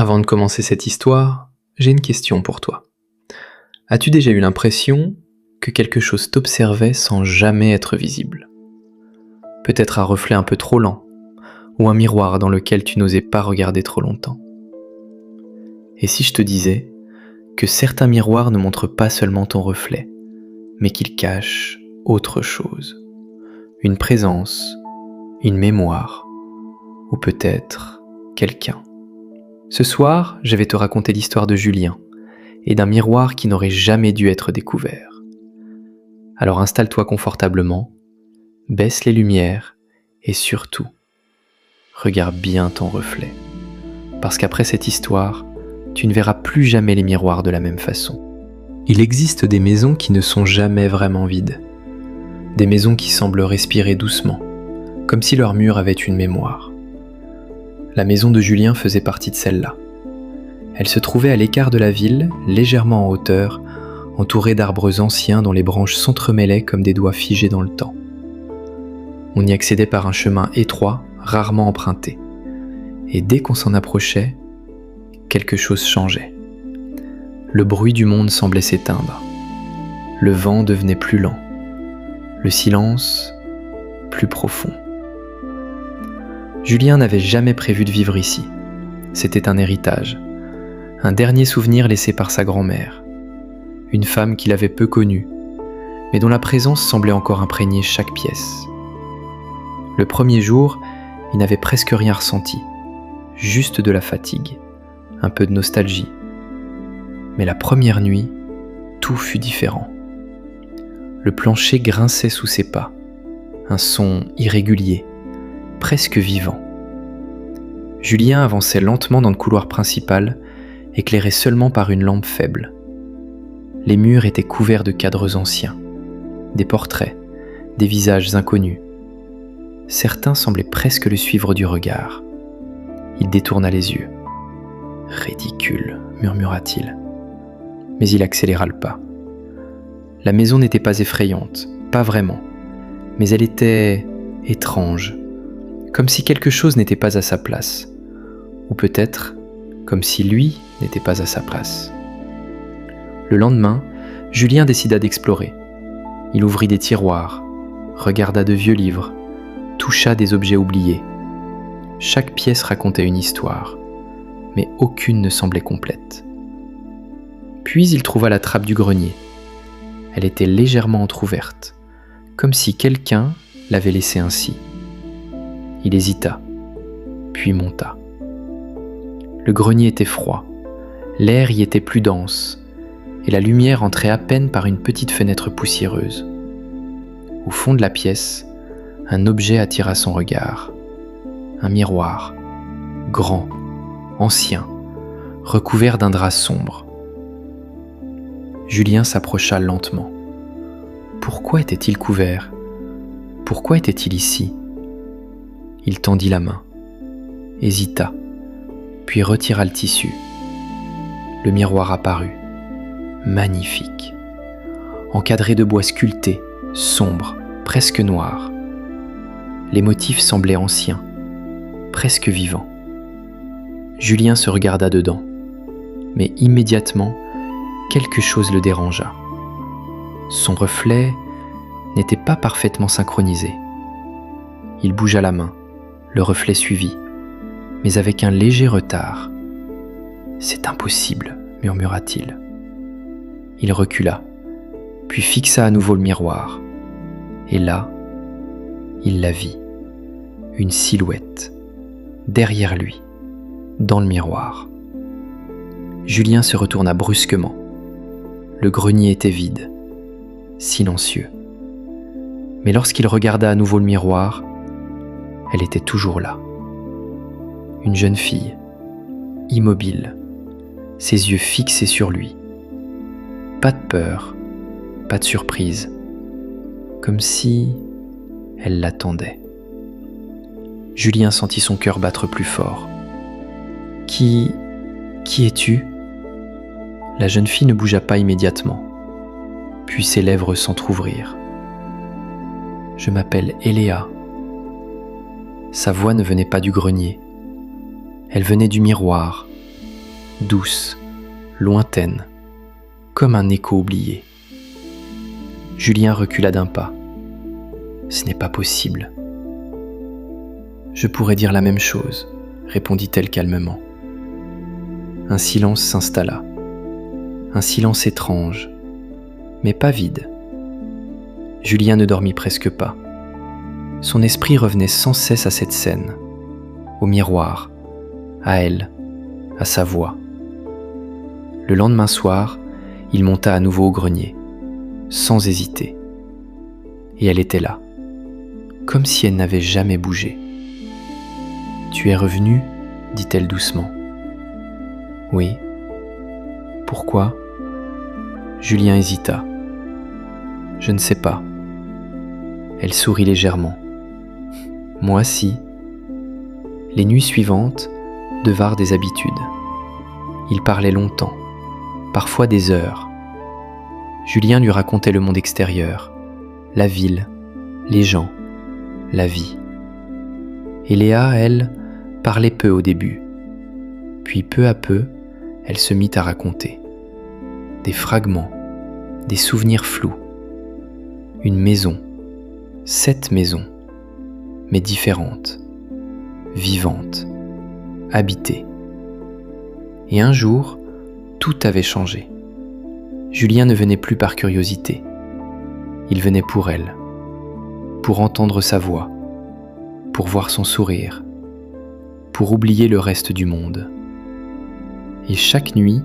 Avant de commencer cette histoire, j'ai une question pour toi. As-tu déjà eu l'impression que quelque chose t'observait sans jamais être visible? Peut-être un reflet un peu trop lent, ou un miroir dans lequel tu n'osais pas regarder trop longtemps. Et si je te disais que certains miroirs ne montrent pas seulement ton reflet, mais qu'ils cachent autre chose, une présence, une mémoire, ou peut-être quelqu'un. Ce soir, je vais te raconter l'histoire de Julien et d'un miroir qui n'aurait jamais dû être découvert. Alors installe-toi confortablement, baisse les lumières et surtout, regarde bien ton reflet. Parce qu'après cette histoire, tu ne verras plus jamais les miroirs de la même façon. Il existe des maisons qui ne sont jamais vraiment vides. Des maisons qui semblent respirer doucement, comme si leurs murs avaient une mémoire. La maison de Julien faisait partie de celle-là. Elle se trouvait à l'écart de la ville, légèrement en hauteur, entourée d'arbres anciens dont les branches s'entremêlaient comme des doigts figés dans le temps. On y accédait par un chemin étroit, rarement emprunté. Et dès qu'on s'en approchait, quelque chose changeait. Le bruit du monde semblait s'éteindre. Le vent devenait plus lent. Le silence, plus profond. Julien n'avait jamais prévu de vivre ici. C'était un héritage. Un dernier souvenir laissé par sa grand-mère. Une femme qu'il avait peu connue, mais dont la présence semblait encore imprégner chaque pièce. Le premier jour, il n'avait presque rien ressenti, juste de la fatigue, un peu de nostalgie. Mais la première nuit, tout fut différent. Le plancher grinçait sous ses pas, un son irrégulier, presque vivant. Julien avançait lentement dans le couloir principal, éclairé seulement par une lampe faible. Les murs étaient couverts de cadres anciens, des portraits, des visages inconnus. Certains semblaient presque le suivre du regard. Il détourna les yeux. « Ridicule » murmura-t-il. Mais il accéléra le pas. La maison n'était pas effrayante, pas vraiment, mais elle était étrange, comme si quelque chose n'était pas à sa place, ou peut-être comme si lui n'était pas à sa place. Le lendemain, Julien décida d'explorer. Il ouvrit des tiroirs, regarda de vieux livres, toucha des objets oubliés. Chaque pièce racontait une histoire, mais aucune ne semblait complète. Puis il trouva la trappe du grenier. Elle était légèrement entr'ouverte, comme si quelqu'un l'avait laissée ainsi. Il hésita, puis monta. Le grenier était froid, l'air y était plus dense, et la lumière entrait à peine par une petite fenêtre poussiéreuse. Au fond de la pièce, un objet attira son regard. Un miroir, grand, ancien, recouvert d'un drap sombre. Julien s'approcha lentement. Pourquoi était-il couvert? Pourquoi était-il ici? Il tendit la main, hésita, puis retira le tissu. Le miroir apparut, magnifique, encadré de bois sculpté, sombre, presque noir. Les motifs semblaient anciens, presque vivants. Julien se regarda dedans, mais immédiatement, quelque chose le dérangea. Son reflet n'était pas parfaitement synchronisé. Il bougea la main, le reflet suivit, mais avec un léger retard. « C'est impossible » murmura-t-il. Il recula, puis fixa à nouveau le miroir. Et là, il la vit, une silhouette, derrière lui, dans le miroir. Julien se retourna brusquement. Le grenier était vide, silencieux. Mais lorsqu'il regarda à nouveau le miroir, elle était toujours là. Une jeune fille, immobile, ses yeux fixés sur lui. Pas de peur, pas de surprise, comme si elle l'attendait. Julien sentit son cœur battre plus fort. « Qui es-tu » La jeune fille ne bougea pas immédiatement, puis ses lèvres s'entr'ouvrirent. « Je m'appelle Eléa. » Sa voix ne venait pas du grenier. Elle venait du miroir, douce, lointaine, comme un écho oublié. Julien recula d'un pas. Ce n'est pas possible. Je pourrais dire la même chose, répondit-elle calmement. Un silence s'installa. Un silence étrange, mais pas vide. Julien ne dormit presque pas. Son esprit revenait sans cesse à cette scène, au miroir, à elle, à sa voix. Le lendemain soir, il monta à nouveau au grenier, sans hésiter. Et elle était là, comme si elle n'avait jamais bougé. « Tu es revenu ?» dit-elle doucement. « Oui. » « Pourquoi ?» Julien hésita. « Je ne sais pas. » Elle sourit légèrement. « Moi si. » Les nuits suivantes devinrent des habitudes. Ils parlaient longtemps, parfois des heures. Julien lui racontait le monde extérieur, la ville, les gens, la vie. Et Léa, elle, parlait peu au début. Puis peu à peu, elle se mit à raconter. Des fragments, des souvenirs flous. Une maison, 7 maisons, mais différentes, vivantes, habitées. Et un jour, tout avait changé. Julien ne venait plus par curiosité. Il venait pour elle, pour entendre sa voix, pour voir son sourire, pour oublier le reste du monde. Et chaque nuit,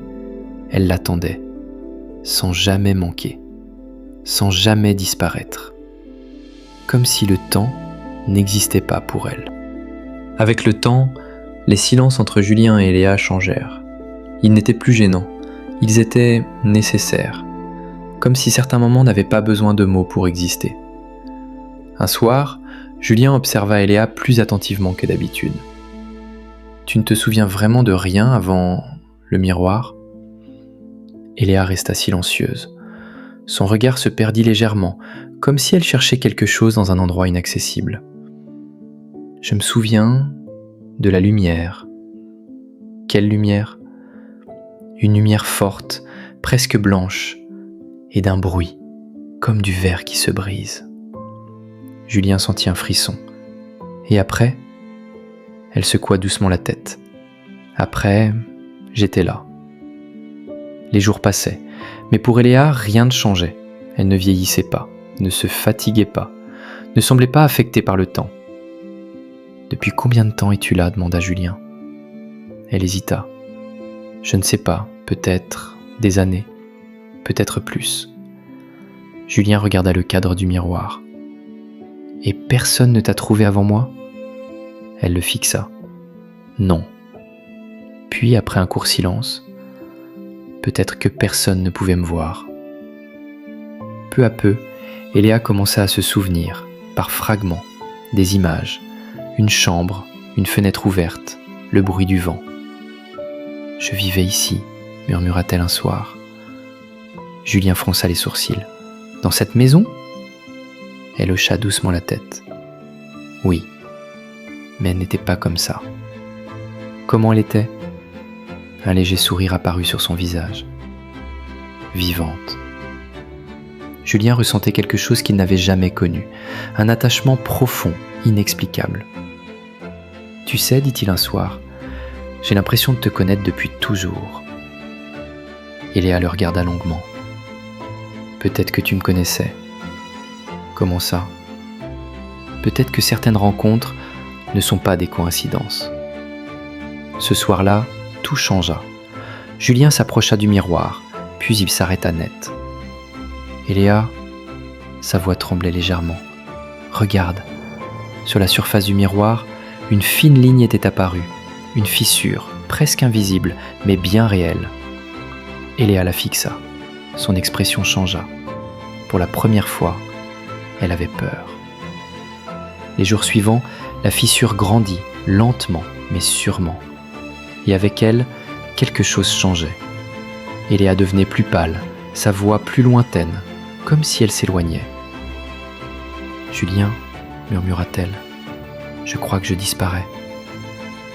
elle l'attendait, sans jamais manquer, sans jamais disparaître, comme si le temps n'existait pas pour elle. Avec le temps, les silences entre Julien et Léa changèrent. Ils n'étaient plus gênants, ils étaient nécessaires, comme si certains moments n'avaient pas besoin de mots pour exister. Un soir, Julien observa Léa plus attentivement que d'habitude. « Tu ne te souviens vraiment de rien avant le miroir ?» Léa resta silencieuse. Son regard se perdit légèrement, comme si elle cherchait quelque chose dans un endroit inaccessible. « Je me souviens de la lumière. » « Quelle lumière ? » Une lumière forte, presque blanche, et d'un bruit, comme du verre qui se brise. Julien sentit un frisson. Et après, elle secoua doucement la tête. Après, j'étais là. Les jours passaient, mais pour Léa, rien ne changeait. Elle ne vieillissait pas, ne se fatiguait pas, ne semblait pas affectée par le temps. « Depuis combien de temps es-tu là ?» demanda Julien. Elle hésita. « Je ne sais pas, peut-être des années, peut-être plus. » Julien regarda le cadre du miroir. « Et personne ne t'a trouvé avant moi ?» Elle le fixa. « Non. » Puis, après un court silence, « Peut-être que personne ne pouvait me voir. » Peu à peu, Léa commença à se souvenir, par fragments, des images, une chambre, une fenêtre ouverte, le bruit du vent. « Je vivais ici, » murmura-t-elle un soir. Julien fronça les sourcils. « Dans cette maison ?» Elle hocha doucement la tête. « Oui, mais elle n'était pas comme ça. » Comment elle était ? Un léger sourire apparut sur son visage. Vivante. Julien ressentait quelque chose qu'il n'avait jamais connu, un attachement profond, inexplicable. « Tu sais, dit-il un soir, j'ai l'impression de te connaître depuis toujours. » Léa le regarda longuement. « Peut-être que tu me connaissais. » »« Comment ça ? » ?»« Peut-être que certaines rencontres ne sont pas des coïncidences. » Ce soir-là, tout changea. Julien s'approcha du miroir, puis il s'arrêta net. « Léa ?» Sa voix tremblait légèrement. « Regarde. » Sur la surface du miroir, une fine ligne était apparue, une fissure, presque invisible, mais bien réelle. Léa la fixa. Son expression changea. Pour la première fois, elle avait peur. Les jours suivants, la fissure grandit, lentement, mais sûrement. Et avec elle, quelque chose changeait. Léa devenait plus pâle, sa voix plus lointaine, comme si elle s'éloignait. « Julien, » murmura-t-elle, « je crois que je disparais. »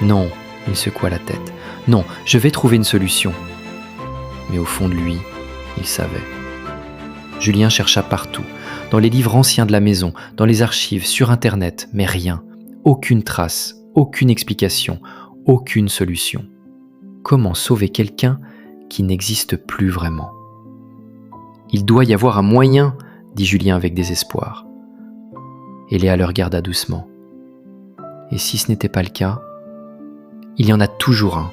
« Non, » il secoua la tête. « Non, je vais trouver une solution. Mais au fond de lui, il savait. Julien chercha partout, dans les livres anciens de la maison, dans les archives, sur Internet, mais rien. Aucune trace, aucune explication, aucune solution. Comment sauver quelqu'un qui n'existe plus vraiment ? Il doit y avoir un moyen, dit Julien avec désespoir. Et Léa le regarda doucement. Et si ce n'était pas le cas, il y en a toujours un.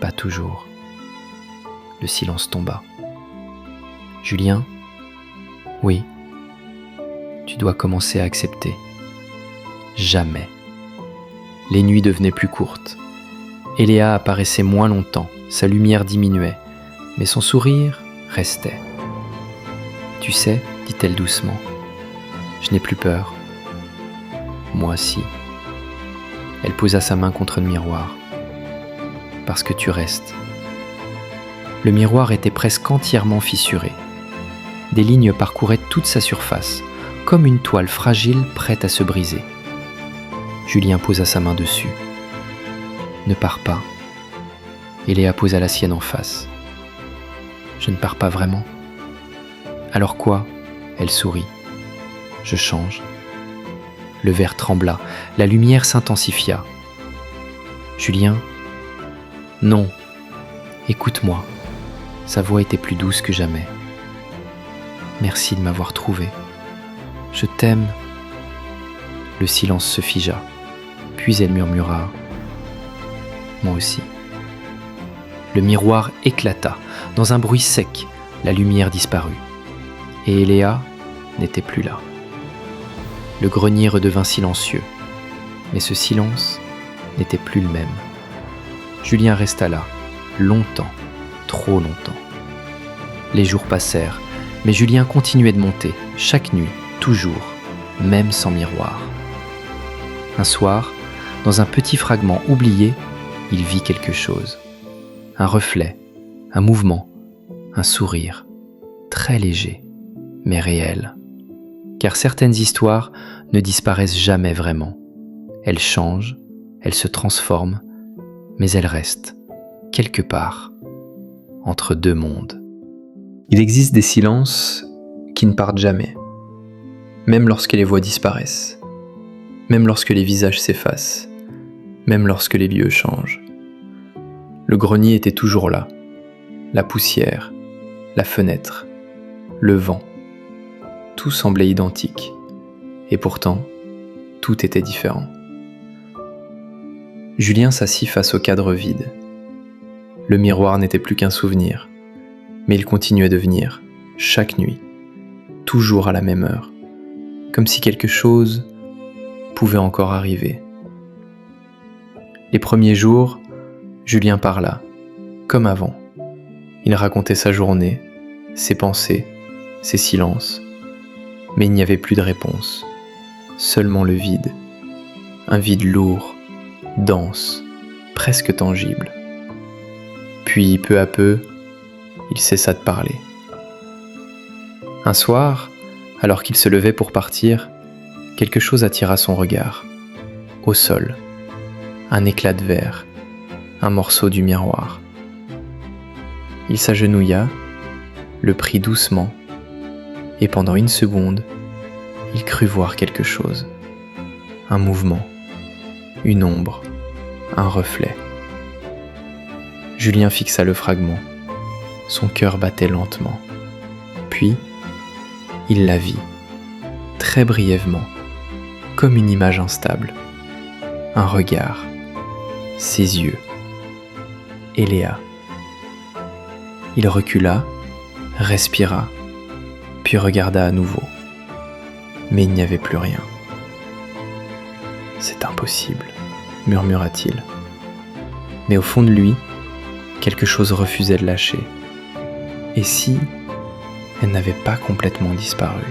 Pas toujours. Le silence tomba. Julien, oui, tu dois commencer à accepter. Jamais. Les nuits devenaient plus courtes. Et Léa apparaissait moins longtemps, sa lumière diminuait, mais son sourire restait. Tu sais, dit-elle doucement, je n'ai plus peur. Moi aussi. Elle posa sa main contre le miroir. Parce que tu restes. Le miroir était presque entièrement fissuré. Des lignes parcouraient toute sa surface, comme une toile fragile prête à se briser. Julien posa sa main dessus. Ne pars pas. Et Léa posa la sienne en face. Je ne pars pas vraiment. Alors quoi ? Elle sourit. Je change. Le verre trembla, la lumière s'intensifia. Julien ? Non. Écoute-moi. Sa voix était plus douce que jamais. Merci de m'avoir trouvé. Je t'aime. Le silence se figea, puis elle murmura « Moi aussi ». Le miroir éclata. Dans un bruit sec, la lumière disparut. Et Léa n'était plus là. Le grenier redevint silencieux. Mais ce silence n'était plus le même. Julien resta là, longtemps, trop longtemps. Les jours passèrent, mais Julien continuait de monter, chaque nuit, toujours, même sans miroir. Un soir, dans un petit fragment oublié, il vit quelque chose. Un reflet, un mouvement, un sourire, très léger, mais réel. Car certaines histoires ne disparaissent jamais vraiment. Elles changent, elles se transforment, mais elles restent, quelque part, entre deux mondes. Il existe des silences qui ne partent jamais, même lorsque les voix disparaissent, même lorsque les visages s'effacent, même lorsque les lieux changent. Le grenier était toujours là, la poussière, la fenêtre, le vent. Tout semblait identique, et pourtant, tout était différent. Julien s'assit face au cadre vide. Le miroir n'était plus qu'un souvenir, mais il continuait de venir, chaque nuit, toujours à la même heure, comme si quelque chose pouvait encore arriver. Les premiers jours, Julien parla, comme avant. Il racontait sa journée, ses pensées, ses silences, mais il n'y avait plus de réponse, seulement le vide, un vide lourd, dense, presque tangible. Puis, peu à peu, il cessa de parler. Un soir, alors qu'il se levait pour partir, quelque chose attira son regard. Au sol, un éclat de verre, un morceau du miroir. Il s'agenouilla, le prit doucement, et pendant une seconde, il crut voir quelque chose. Un mouvement, une ombre, un reflet. Julien fixa le fragment. Son cœur battait lentement. Puis, il la vit, très brièvement, comme une image instable. Un regard, ses yeux, et Léa. Il recula, respira, puis regarda à nouveau. Mais il n'y avait plus rien. « C'est impossible », murmura-t-il. Mais au fond de lui, quelque chose refusait de lâcher. Et si elle n'avait pas complètement disparu ?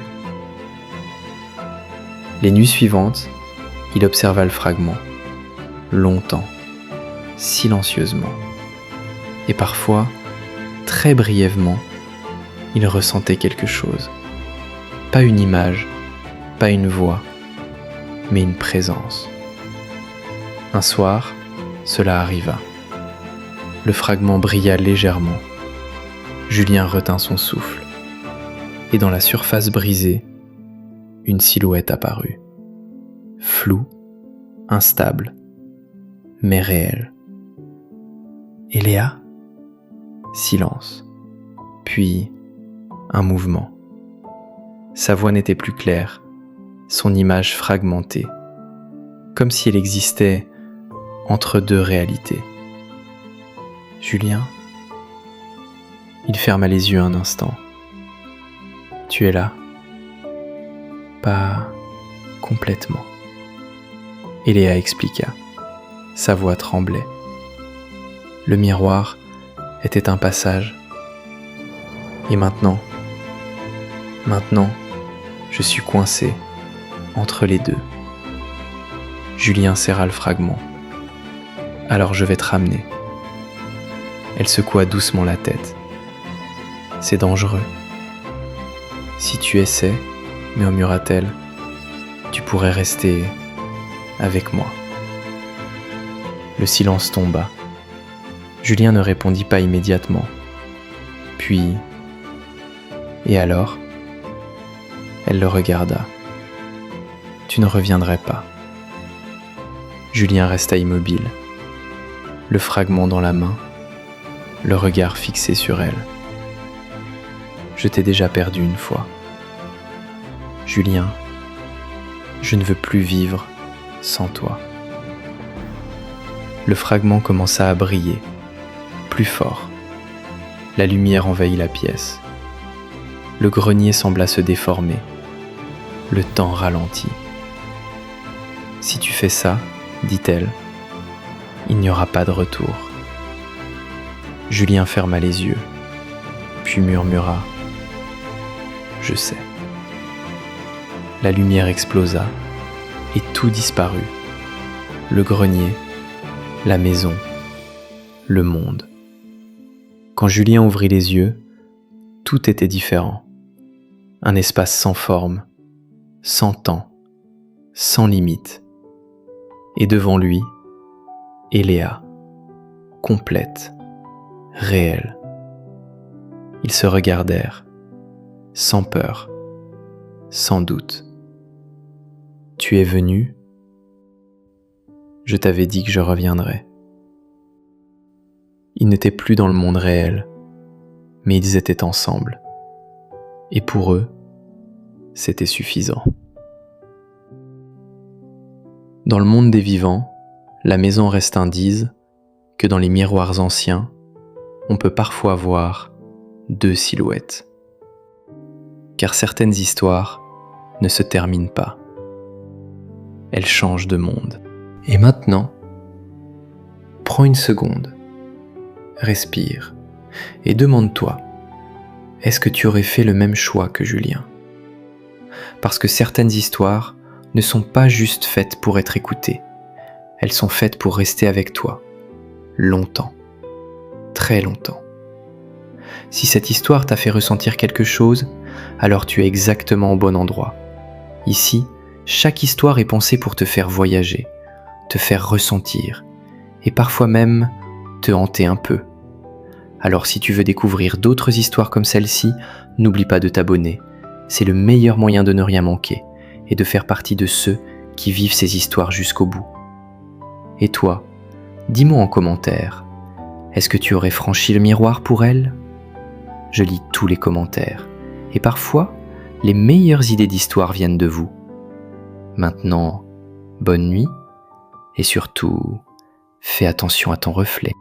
Les nuits suivantes, il observa le fragment, longtemps, silencieusement. Et parfois, très brièvement, il ressentait quelque chose. Pas une image, pas une voix, mais une présence. Un soir, cela arriva. Le fragment brilla légèrement. Julien retint son souffle. Et dans la surface brisée, une silhouette apparut. Floue, instable, mais réelle. Et Léa ? Silence. Puis, un mouvement. Sa voix n'était plus claire, son image fragmentée, comme si elle existait entre deux réalités. Julien ? Il ferma les yeux un instant. Tu es là ? Pas complètement. Et Léa expliqua. Sa voix tremblait. Le miroir était un passage. Et maintenant, je suis coincé entre les deux. Julien serra le fragment. Alors je vais te ramener. Elle secoua doucement la tête. C'est dangereux. Si tu essaies, murmura-t-elle, tu pourrais rester avec moi. Le silence tomba. Julien ne répondit pas immédiatement. Puis, et alors ? Elle le regarda. Tu ne reviendrais pas. Julien resta immobile, le fragment dans la main, le regard fixé sur elle. Je t'ai déjà perdu une fois. Julien, je ne veux plus vivre sans toi. Le fragment commença à briller, plus fort. La lumière envahit la pièce. Le grenier sembla se déformer. Le temps ralentit. Si tu fais ça, dit-elle, il n'y aura pas de retour. Julien ferma les yeux, puis murmura « Je sais ». La lumière explosa et tout disparut. Le grenier, la maison, le monde. Quand Julien ouvrit les yeux, tout était différent. Un espace sans forme, sans temps, sans limite. Et devant lui, Léa, complète, réelle. Ils se regardèrent, sans peur, sans doute. Tu es venu ? Je t'avais dit que je reviendrais. Ils n'étaient plus dans le monde réel, mais ils étaient ensemble. Et pour eux, c'était suffisant. Dans le monde des vivants, la maison Restin disent que dans les miroirs anciens, on peut parfois voir deux silhouettes. Car certaines histoires ne se terminent pas. Elles changent de monde. Et maintenant, prends une seconde, respire et demande-toi, est-ce que tu aurais fait le même choix que Julien ? Parce que certaines histoires ne sont pas juste faites pour être écoutées, elles sont faites pour rester avec toi, longtemps, très longtemps. Si cette histoire t'a fait ressentir quelque chose, alors tu es exactement au bon endroit. Ici, chaque histoire est pensée pour te faire voyager, te faire ressentir, et parfois même te hanter un peu. Alors si tu veux découvrir d'autres histoires comme celle-ci, n'oublie pas de t'abonner. C'est le meilleur moyen de ne rien manquer et de faire partie de ceux qui vivent ces histoires jusqu'au bout. Et toi, dis-moi en commentaire, est-ce que tu aurais franchi le miroir pour elle ? Je lis tous les commentaires et parfois, les meilleures idées d'histoire viennent de vous. Maintenant, bonne nuit et surtout, fais attention à ton reflet.